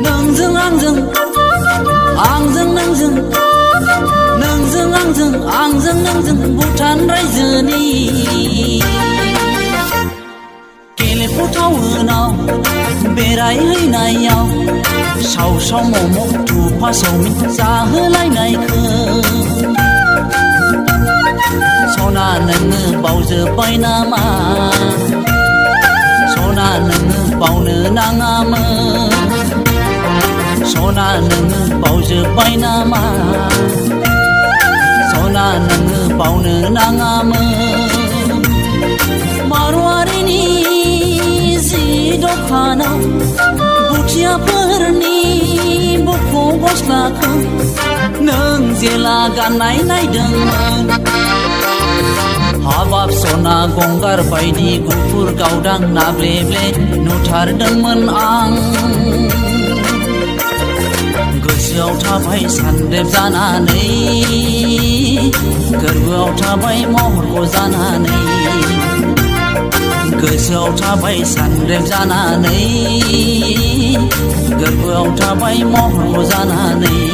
नोंजों आंजों नोंजों आंजों नोंजों भुटान रायजोनि गेलेफु टाउनाव बेरायहैनायाव साव साव मम' थुफा चावमिन जाहोलायनायखौ सना नोङो बावजोब्बाय नामा सना नोङो बावनो नाङामोन सना नोङो बावजोब्बाय नामा सना नोङो बावनो नाङामोन मारवारिनि जि दखानाव भुटियाफोरनि बख' गस्लाखौ नों जेला गाननाय नायदोंमोन हाबाब सना गंगार बायदि गुफुर गावदां नाब्लेब्ले नुथारदोंमोन आं गोसोआव थाबाय सानरेब जानानै गोरबोआव थाबाय महरखौ जानानै गोसोआव थाबाय सानरेब जानानै गोरबोआव थाबाय महरखौ जानानै